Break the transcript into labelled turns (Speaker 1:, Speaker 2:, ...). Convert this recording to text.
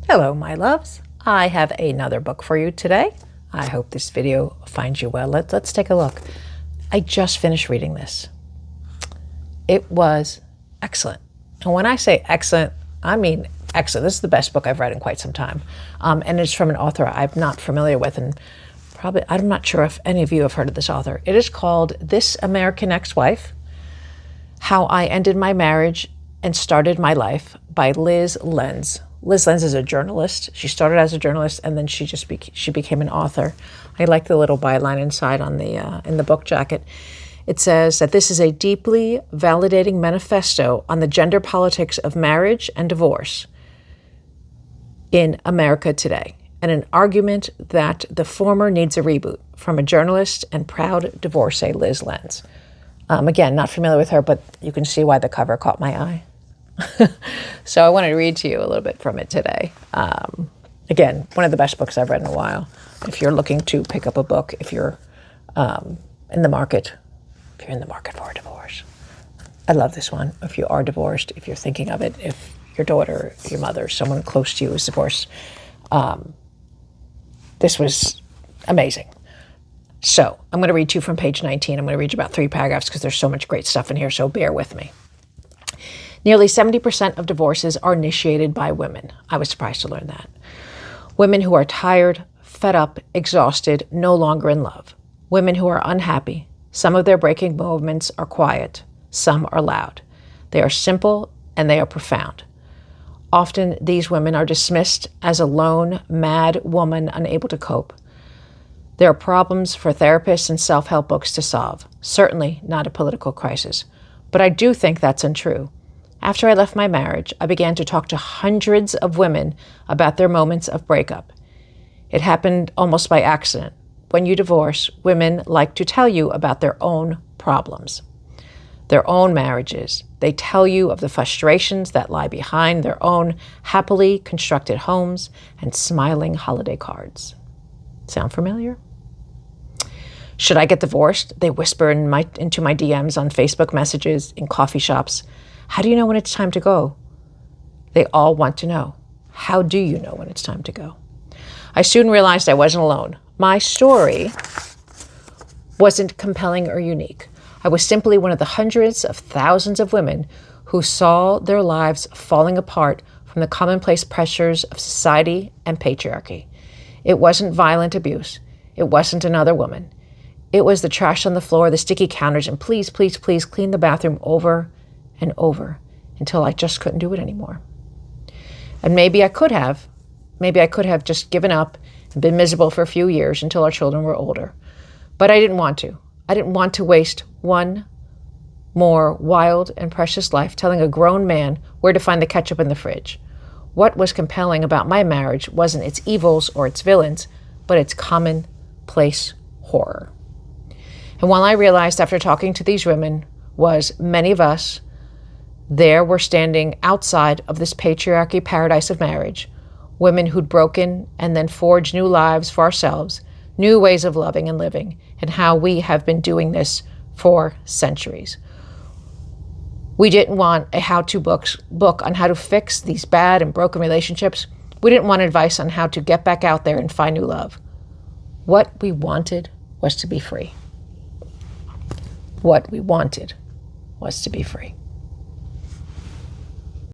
Speaker 1: Hello, my loves. I have another book for you today. I hope this video finds you well. Let's take a look. I just finished reading this. It was excellent. And when I say excellent, I mean excellent. This is the best book I've read in quite some time. And it's from an author I'm not familiar with, and probably I'm not sure if any of you have heard of this author. It is called This American Ex-Wife: How I Ended My Marriage and Started My Life by Lyz Lenz. Lyz Lenz is a journalist. She started as a journalist, and then she became an author. I like the little byline inside on the in the book jacket. It says that this is a deeply validating manifesto on the gender politics of marriage and divorce in America today, and an argument that the former needs a reboot, from a journalist and proud divorcee, Lyz Lenz. Again, not familiar with her, but you can see why the cover caught my eye. So I wanted to read to you a little bit from it today. Again, one of the best books I've read in a while. If you're looking to pick up a book, if you're in the market for a divorce, I love this one. If you are divorced, if you're thinking of it, if your daughter, your mother, someone close to you is divorced, this was amazing. So I'm going to read to you from page 19. I'm going to read you about 3 paragraphs because there's so much great stuff in here, so bear with me. Nearly 70% of divorces are initiated by women. I was surprised to learn that. Women who are tired, fed up, exhausted, no longer in love. Women who are unhappy. Some of their breaking movements are quiet. Some are loud. They are simple and they are profound. Often these women are dismissed as a lone, mad woman unable to cope. There are problems for therapists and self-help books to solve. Certainly not a political crisis. But I do think that's untrue. After I left my marriage, I began to talk to hundreds of women about their moments of breakup. It happened almost by accident. When you divorce, women like to tell you about their own problems, their own marriages. They tell you of the frustrations that lie behind their own happily constructed homes and smiling holiday cards. Sound familiar? Should I get divorced? They whisper into my DMs on Facebook messages, in coffee shops. How do you know when it's time to go? They all want to know. How do you know when it's time to go? I soon realized I wasn't alone. My story wasn't compelling or unique. I was simply one of the hundreds of thousands of women who saw their lives falling apart from the commonplace pressures of society and patriarchy. It wasn't violent abuse. It wasn't another woman. It was the trash on the floor, the sticky counters, and please, please, please clean the bathroom over and over until I just couldn't do it anymore. And maybe I could have just given up and been miserable for a few years until our children were older. But I didn't want to. I didn't want to waste one more wild and precious life telling a grown man where to find the ketchup in the fridge. What was compelling about my marriage wasn't its evils or its villains, but its commonplace horror. And while I realized after talking to these women was many of us there were standing outside of this patriarchy paradise of marriage, women who'd broken and then forged new lives for ourselves, new ways of loving and living, and how we have been doing this for centuries. We didn't want a how-to book on how to fix these bad and broken relationships. We didn't want advice on how to get back out there and find new love. What we wanted was to be free. What we wanted was to be free.